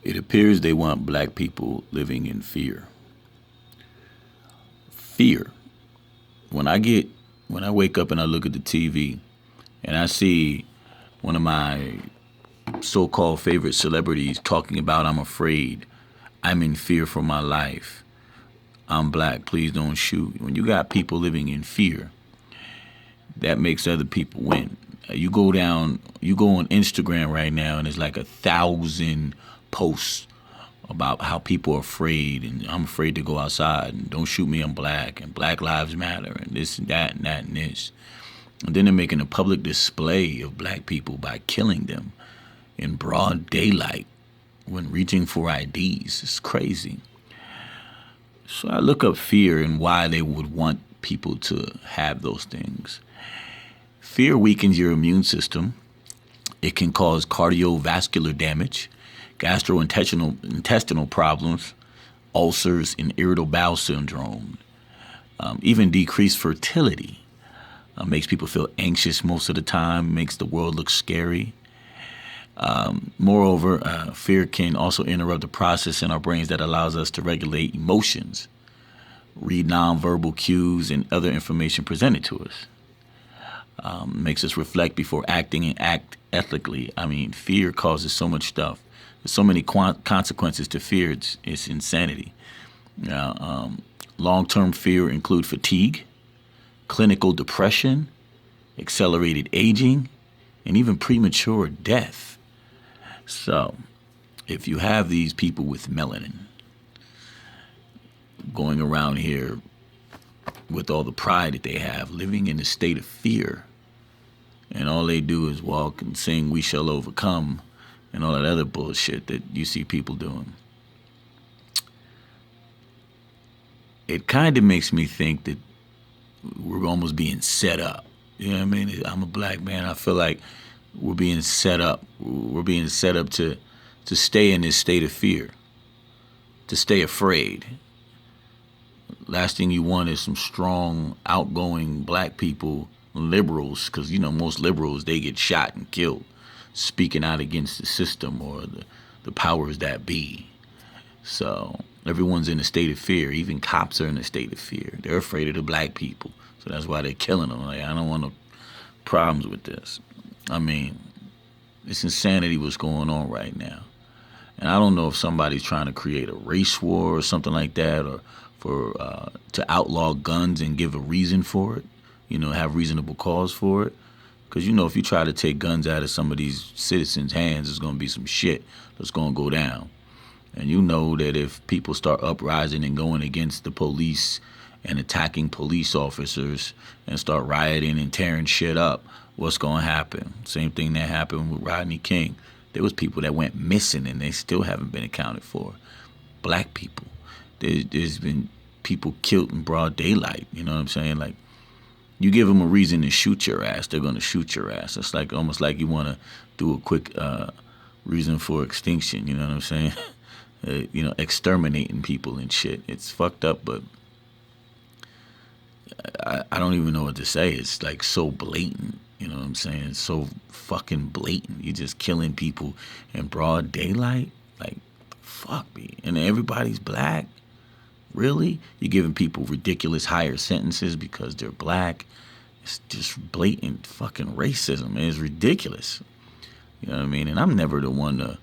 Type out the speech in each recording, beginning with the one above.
It appears they want black people living in fear. Fear. When I get when I wake up and I look at the TV and I see one of my so-called favorite celebrities talking about I'm afraid, I'm in fear for my life, I'm black, please don't shoot. When you got people living in fear, that makes other people win. You go on Instagram right now, and there's like 1,000 posts about how people are afraid, and I'm afraid to go outside, and don't shoot me, I'm black, and Black Lives Matter, and this and that and that and this. And then they're making a public display of black people by killing them in broad daylight when reaching for IDs. It's crazy. So I look up fear and why they would want people to have those things. Fear weakens your immune system. It can cause cardiovascular damage, gastrointestinal problems, ulcers, and irritable bowel syndrome. Even decreased fertility. Makes people feel anxious most of the time, makes the world look scary. Moreover, fear can also interrupt the process in our brains that allows us to regulate emotions, read nonverbal cues, and other information presented to us. Makes us reflect before acting and act ethically. I mean, fear causes so much stuff. There's so many consequences to fear. It's insanity. Now, long-term fear include fatigue, clinical depression, accelerated aging, and even premature death. So, if you have these people with melanin going around here with all the pride that they have, living in a state of fear, and all they do is walk and sing "We Shall Overcome" and all that other bullshit that you see people doing, it kind of makes me think that we're almost being set up. You know what I mean? I'm a black man. I feel like we're being set up. We're being set up to stay in this state of fear, to stay afraid. Last thing you want is some strong, outgoing black people, liberals, because you know most liberals they get shot and killed, speaking out against the system or the powers that be. So everyone's in a state of fear. Even cops are in a state of fear. They're afraid of the black people, so that's why they're killing them. Like I don't want no problems with this. I mean, it's insanity what's going on right now. And I don't know if somebody's trying to create a race war or something like that, or for to outlaw guns and give a reason for it. You know, have reasonable cause for it. Because you know, if you try to take guns out of some of these citizens' hands, there's going to be some shit that's going to go down. And you know that if people start uprising and going against the police and attacking police officers and start rioting and tearing shit up, what's going to happen? Same thing that happened with Rodney King. There was people that went missing and they still haven't been accounted for. Black people. There's been people killed in broad daylight. You know what I'm saying? Like, you give them a reason to shoot your ass, they're going to shoot your ass. It's like almost like you want to do a quick reason for extinction. You know what I'm saying? You know, exterminating people and shit. It's fucked up, but I don't even know what to say. It's like so blatant. You know what I'm saying? It's so fucking blatant. You're just killing people in broad daylight. Like, fuck me. And everybody's black. Really? You're giving people ridiculous higher sentences because they're black. It's just blatant fucking racism. It's ridiculous. You know what I mean? And I'm never the one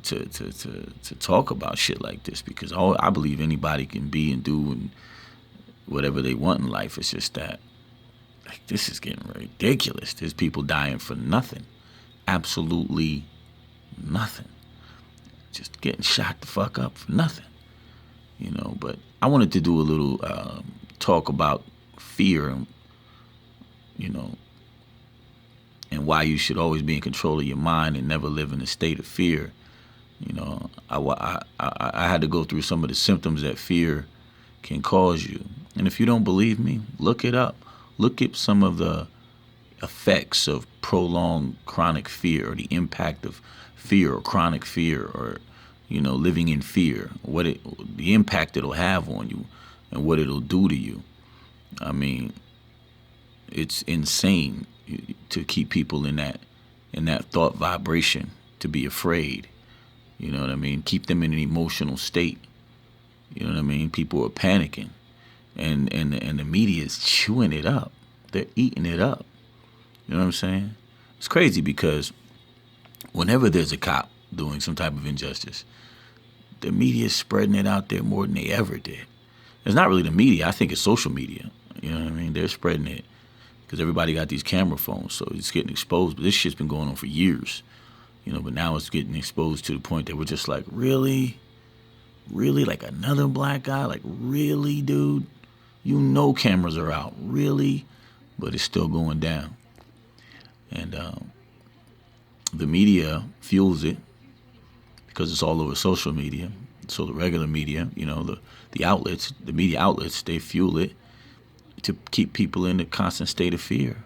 to talk about shit like this because I believe anybody can be and do and whatever they want in life. It's just that, like, this is getting ridiculous. There's people dying for nothing. Absolutely nothing. Just getting shot the fuck up for nothing. You know, but I wanted to do a little talk about fear and, you know, and why you should always be in control of your mind and never live in a state of fear. You know, I had to go through some of the symptoms that fear can cause you. And if you don't believe me, look it up. Look at some of the effects of prolonged chronic fear or the impact of fear or chronic fear or, you know, living in fear, the impact it'll have on you and what it'll do to you. I mean, it's insane to keep people in that thought vibration, to be afraid. You know what I mean? Keep them in an emotional state. You know what I mean? People are panicking, and the media is chewing it up. They're eating it up. You know what I'm saying? It's crazy because whenever there's a cop doing some type of injustice, the media is spreading it out there more than they ever did. It's not really the media. I think it's social media. You know what I mean? They're spreading it because everybody got these camera phones, so it's getting exposed. But this shit's been going on for years. But now it's getting exposed to the point that we're just like, really? Really? Like another black guy? Like, really, dude? Cameras are out. Really? But it's still going down. And the media fuels it because it's all over social media. So the regular media, the outlets, the media outlets, they fuel it to keep people in a constant state of fear.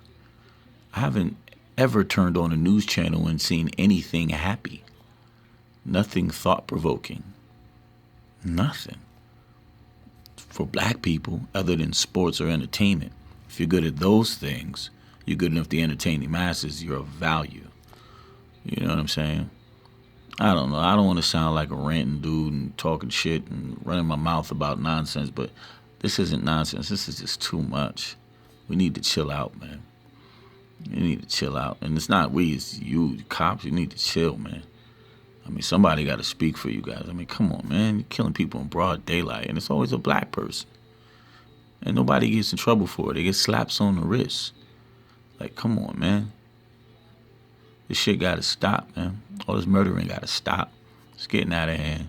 I haven't ever turned on a news channel and seen anything happy. Nothing thought-provoking. Nothing. For black people, other than sports or entertainment, if you're good at those things, you're good enough to entertain the masses, you're of value. You know what I'm saying? I don't know. I don't want to sound like a ranting dude and talking shit and running my mouth about nonsense, but this isn't nonsense. This is just too much. We need to chill out, man. You need to chill out. And it's not we, it's you, the cops. You need to chill, man. I mean, somebody got to speak for you guys. I mean, come on, man. You're killing people in broad daylight, and it's always a black person. And nobody gets in trouble for it. They get slaps on the wrist. Like, come on, man. This shit got to stop, man. All this murdering got to stop. It's getting out of hand.